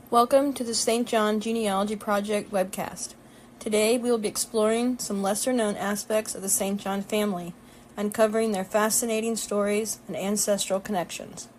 Welcome to the St. John Genealogy Project webcast. Today we will be exploring some lesser-known aspects of the St. John family, uncovering their fascinating stories and ancestral connections.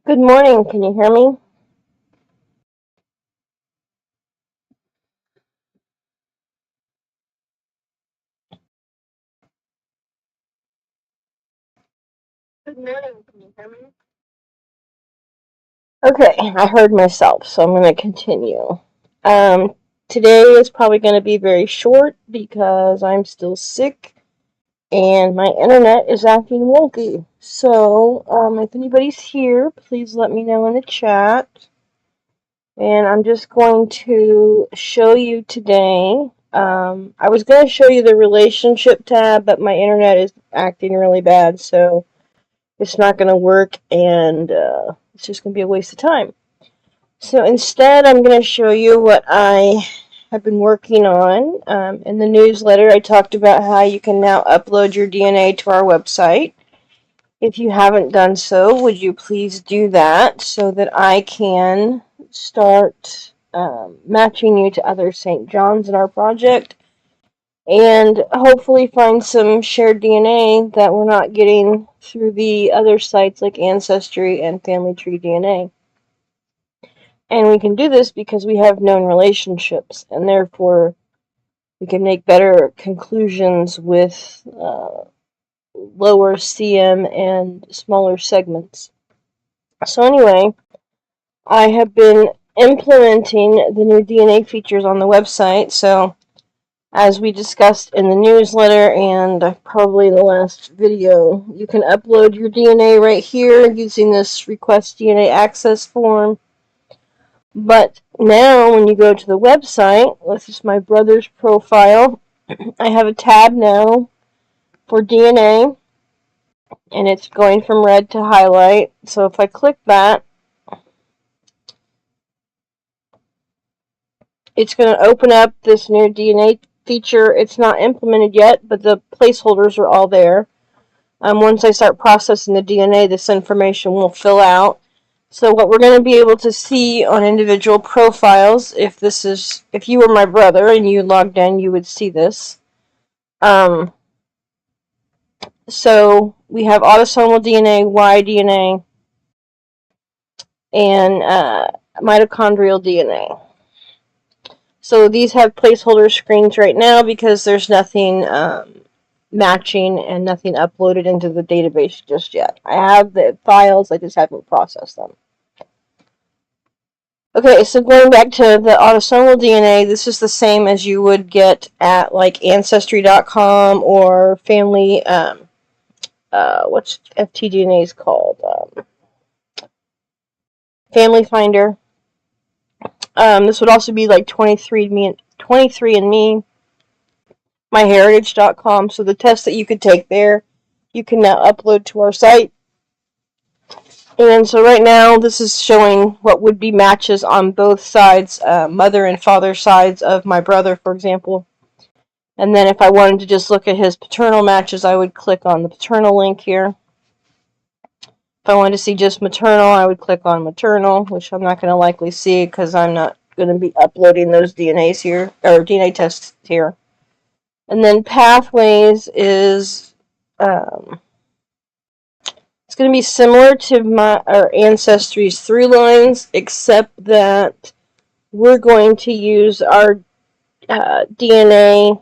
Good morning, can you hear me? Good morning, can you hear me? Okay, I heard myself, so I'm going to continue. Today is probably going to be very short because I'm still sick and my internet is acting wonky. So, if anybody's here, please let me know in the chat. And I'm just going to show you today. I was going to show you the relationship tab, but my internet is acting really bad, so it's not going to work, and it's just going to be a waste of time. So instead, I'm going to show you what I have been working on. In the newsletter, I talked about how you can now upload your DNA to our website. If you haven't done so, would you please do that so that I can start matching you to other St. John's in our project, and hopefully find some shared DNA that we're not getting through the other sites like Ancestry and Family Tree DNA. And we can do this because we have known relationships, and therefore we can make better conclusions with lower CM and smaller segments. So anyway, I have been implementing the new DNA features on the website, so as we discussed in the newsletter and probably in the last video, you can upload your DNA right here using this request DNA access form. But now when you go to the website, this is my brother's profile, I have a tab now for DNA, and it's going from red to highlight. So if I click that, it's going to open up this new DNA feature. It's not implemented yet, but the placeholders are all there. Once I start processing the DNA, this information will fill out. So what we're going to be able to see on individual profiles, if you were my brother and you logged in, you would see this. So we have autosomal DNA, Y-DNA, and mitochondrial DNA. So these have placeholder screens right now because there's nothing matching and nothing uploaded into the database just yet. I have the files, I just haven't processed them. Okay, so going back to the autosomal DNA, this is the same as you would get at like Ancestry.com or Family, what's FTDNA is called? Family Finder. This would also be like 23andMe, MyHeritage.com. So the test that you could take there, you can now upload to our site. And so right now, this is showing what would be matches on both sides, mother and father sides of my brother, for example. And then if I wanted to just look at his paternal matches, I would click on the paternal link here. If I wanted to see just maternal, I would click on maternal, which I'm not going to likely see because I'm not going to be uploading those DNAs here, or DNA tests here. And then pathways is it's going to be similar to our Ancestry's through lines, except that we're going to use our DNA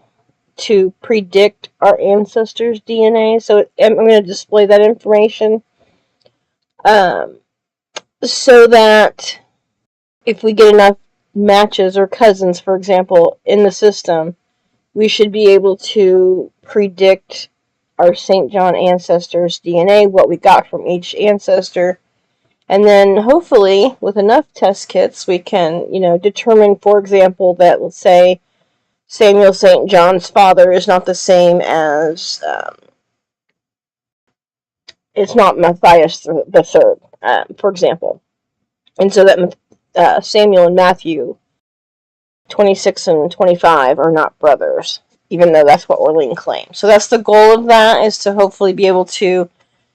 to predict our ancestors' DNA. So I'm going to display that information so that if we get enough matches or cousins, for example, in the system, we should be able to predict our St. John ancestors' DNA, what we got from each ancestor. And then hopefully, with enough test kits, we can, determine, for example, that, let's say, Samuel St. John's father is not the same as, it's not Matthias the third, for example. And so that Samuel and Matthew, 26 and 25, are not brothers, even though that's what Orlean claims. So that's the goal of that, is to hopefully be able to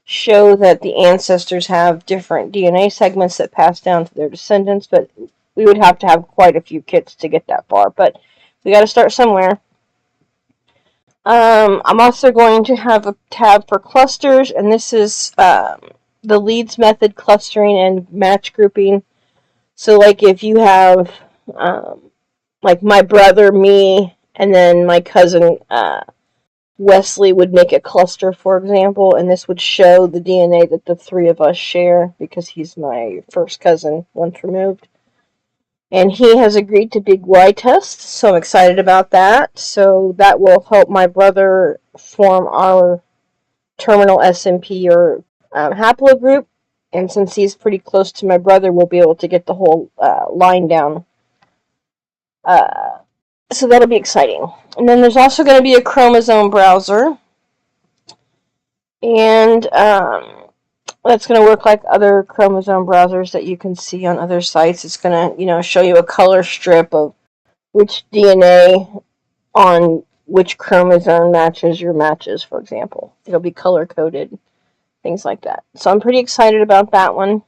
show that the ancestors have different DNA segments that pass down to their descendants, but we would have to have quite a few kits to get that far. But we got to start somewhere. I'm also going to have a tab for clusters, and this is the Leeds method clustering and match grouping. So, like, if you have, like, my brother, me, and then my cousin Wesley would make a cluster, for example, and this would show the DNA that the three of us share because he's my first cousin once removed. And he has agreed to big Y test, so I'm excited about that. So that will help my brother form our terminal SMP or haplogroup. And since he's pretty close to my brother, we'll be able to get the whole line down. So that'll be exciting. And then there's also going to be a chromosome browser. And that's going to work like other chromosome browsers that you can see on other sites. It's going to, show you a color strip of which DNA on which chromosome matches your matches, for example. It'll be color-coded, things like that. So I'm pretty excited about that one.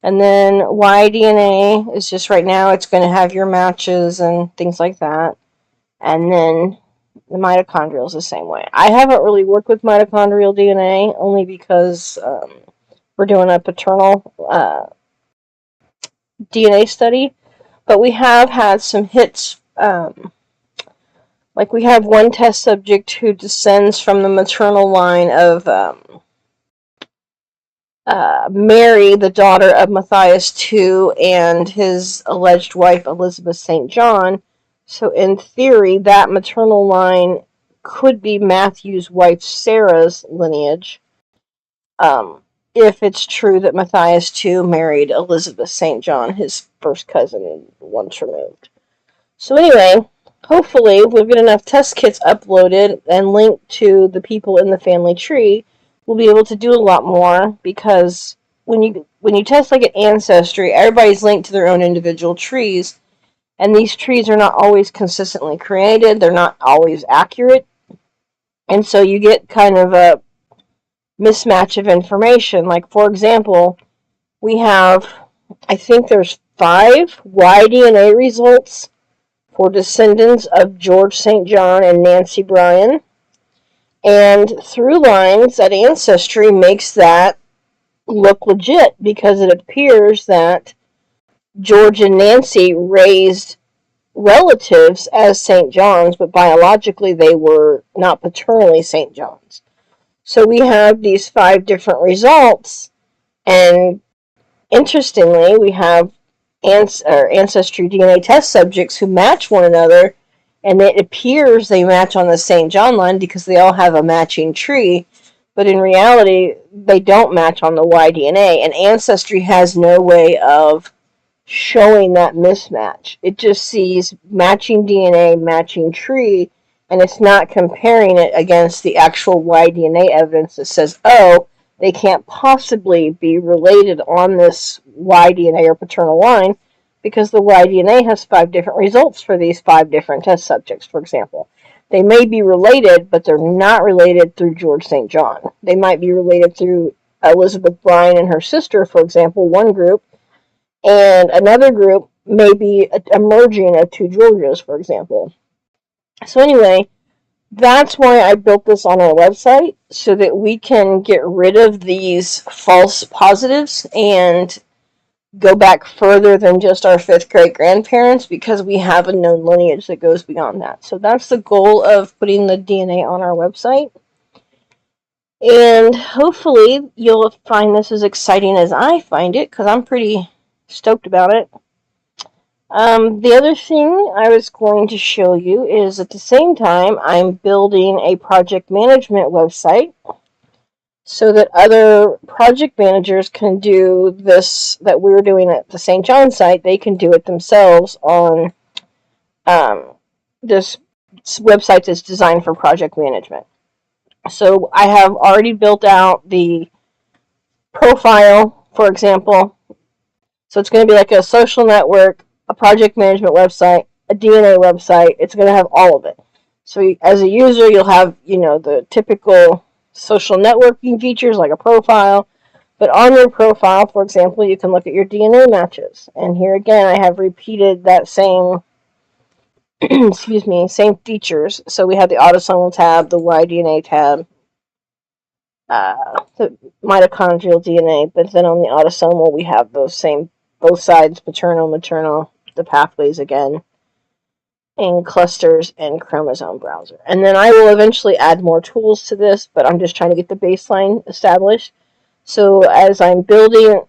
And then Y-DNA is just right now, it's going to have your matches and things like that. And then the mitochondrial is the same way. I haven't really worked with mitochondrial DNA, only because we're doing a paternal DNA study. But we have had some hits. Like, we have one test subject who descends from the maternal line of Mary, the daughter of Matthias II, and his alleged wife, Elizabeth St. John. So in theory, that maternal line could be Matthew's wife Sarah's lineage, if it's true that Matthias II married Elizabeth St. John, his first cousin, once removed. So anyway, hopefully we'll get enough test kits uploaded and linked to the people in the family tree. We'll be able to do a lot more, because when you test like an ancestry, everybody's linked to their own individual trees, and these trees are not always consistently created. They're not always accurate, and so you get kind of a mismatch of information. Like, for example, we have, I think there's 5 Y-DNA results for descendants of George St. John and Nancy Bryan. And through lines at Ancestry makes that look legit, because it appears that George and Nancy raised relatives as St. John's, but biologically they were not paternally St. John's. So we have these 5 different results, and interestingly, we have Ancestry DNA test subjects who match one another, and it appears they match on the St. John line because they all have a matching tree, but in reality, they don't match on the Y-DNA, and Ancestry has no way of showing that mismatch. It just sees matching DNA, matching tree, and it's not comparing it against the actual Y-DNA evidence that says, oh, they can't possibly be related on this Y-DNA or paternal line, because the Y-DNA has 5 different results for these 5 different test subjects, for example. They may be related, but they're not related through George St. John. They might be related through Elizabeth Bryan and her sister, for example, one group, and another group may be emerging of 2 Georges, for example. So anyway, that's why I built this on our website, so that we can get rid of these false positives and go back further than just our fifth great grandparents because we have a known lineage that goes beyond that. So that's the goal of putting the DNA on our website. And hopefully you'll find this as exciting as I find it, because I'm pretty stoked about it. The other thing I was going to show you is at the same time I'm building a project management website so that other project managers can do this that we're doing at the St. John site. They can do it themselves on this website that's designed for project management. So I have already built out the profile, for example. So it's going to be like a social network, a project management website, a DNA website. It's going to have all of it. So as a user, you'll have, the typical social networking features like a profile. But on your profile, for example, you can look at your DNA matches. And here again, I have repeated that same, same features. So we have the autosomal tab, the Y-DNA tab, the mitochondrial DNA, but then on the autosomal we have those same, both sides, paternal, maternal, the pathways again, and clusters and chromosome browser. And then I will eventually add more tools to this, but I'm just trying to get the baseline established. So as I'm building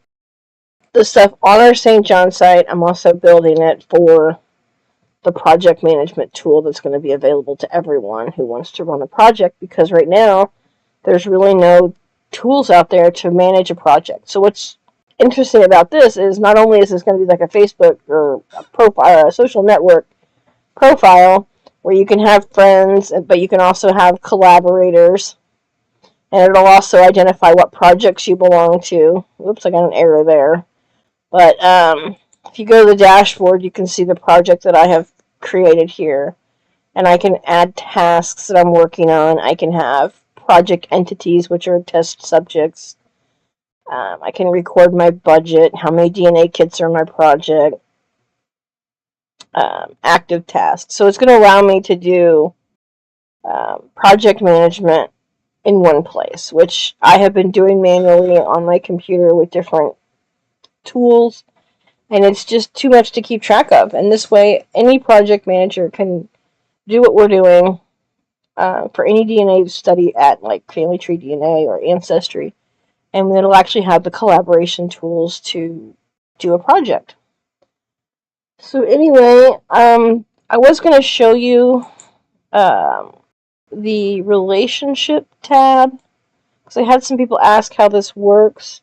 the stuff on our St. John site, I'm also building it for the project management tool that's going to be available to everyone who wants to run a project, because right now there's really no tools out there to manage a project. So what's interesting about this is not only is this going to be like a Facebook or a profile, a social network profile where you can have friends, but you can also have collaborators, and it'll also identify what projects you belong to. Oops, I got an error there. But if you go to the dashboard, you can see the project that I have created here. And I can add tasks that I'm working on. I can have project entities, which are test subjects. I can record my budget, how many DNA kits are in my project, active tasks. So it's going to allow me to do project management in one place, which I have been doing manually on my computer with different tools, and it's just too much to keep track of. And this way, any project manager can do what we're doing for any DNA study at like Family Tree DNA or Ancestry, and it'll actually have the collaboration tools to do a project. So anyway, I was going to show you the relationship tab, because I had some people ask how this works.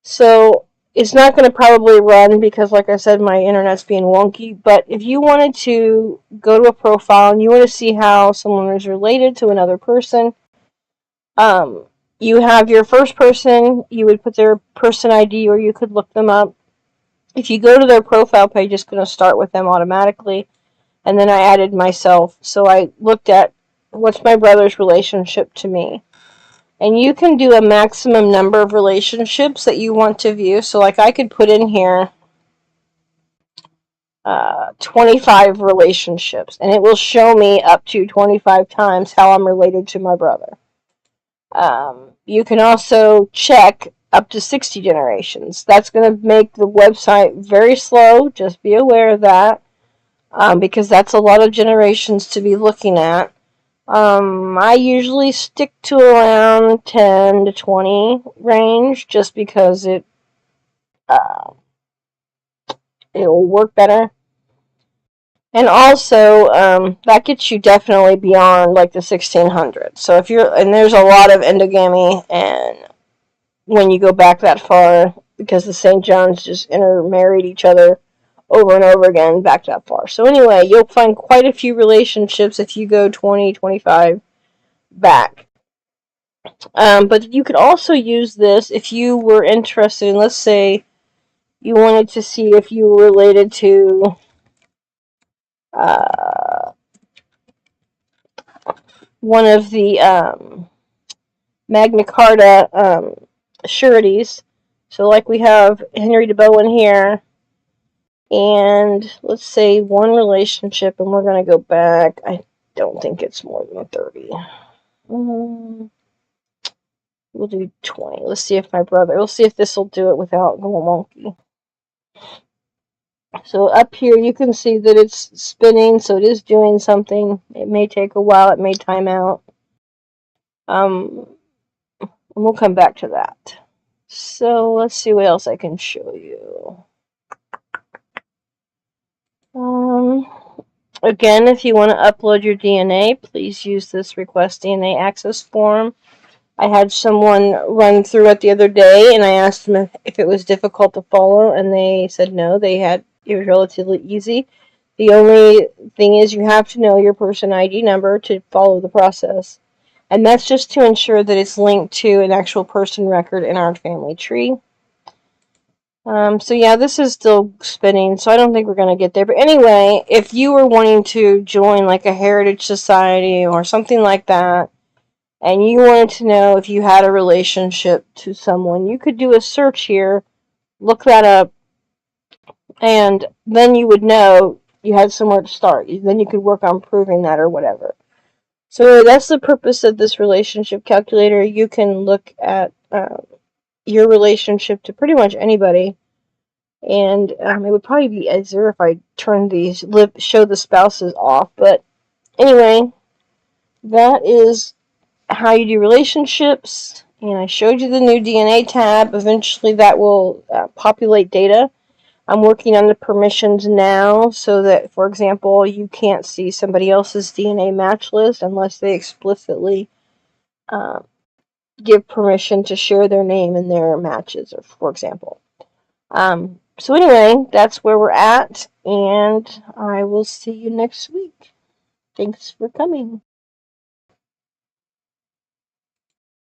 So it's not going to probably run because, like I said, my internet's being wonky. But if you wanted to go to a profile and you want to see how someone is related to another person, you have your first person, you would put their person ID, or you could look them up. If you go to their profile page, it's going to start with them automatically. And then I added myself. So I looked at what's my brother's relationship to me. And you can do a maximum number of relationships that you want to view. So like I could put in here 25 relationships, and it will show me up to 25 times how I'm related to my brother. You can also check up to 60 generations. That's going to make the website very slow. Just be aware of that, because that's a lot of generations to be looking at. I usually stick to around 10 to 20 range, just because it will work better. And also, that gets you definitely beyond like the 1600s. So if you're, and there's a lot of endogamy, and when you go back that far, because the St. Johns just intermarried each other over and over again back that far. So anyway, you'll find quite a few relationships if you go 20, 25 back. But you could also use this if you were interested in, let's say, you wanted to see if you were related to one of the Magna Carta sureties. So like we have Henry de Bowen here, and let's say one relationship, and we're going to go back. I don't think it's more than 30. We'll do 20. Let's see if my brother, we'll see if this will do it without going wonky. So up here you can see that it's spinning, so it is doing something. It may take a while, it may time out. And we'll come back to that. So let's see what else I can show you. Again, if you want to upload your DNA, please use this request DNA access form. I had someone run through it the other day, and I asked them if it was difficult to follow, and they said no. It was relatively easy. The only thing is you have to know your person ID number to follow the process. And that's just to ensure that it's linked to an actual person record in our family tree. So yeah, this is still spinning, so I don't think we're going to get there. But anyway, if you were wanting to join like a heritage society or something like that, and you wanted to know if you had a relationship to someone, you could do a search here, look that up, and then you would know you had somewhere to start. Then you could work on proving that or whatever. So that's the purpose of this relationship calculator. You can look at your relationship to pretty much anybody. And it would probably be easier if I turned these show the spouses off. But anyway, that is how you do relationships. And I showed you the new DNA tab. Eventually that will populate data. I'm working on the permissions now so that, for example, you can't see somebody else's DNA match list unless they explicitly give permission to share their name in their matches, or for example. So anyway, that's where we're at, and I will see you next week. Thanks for coming.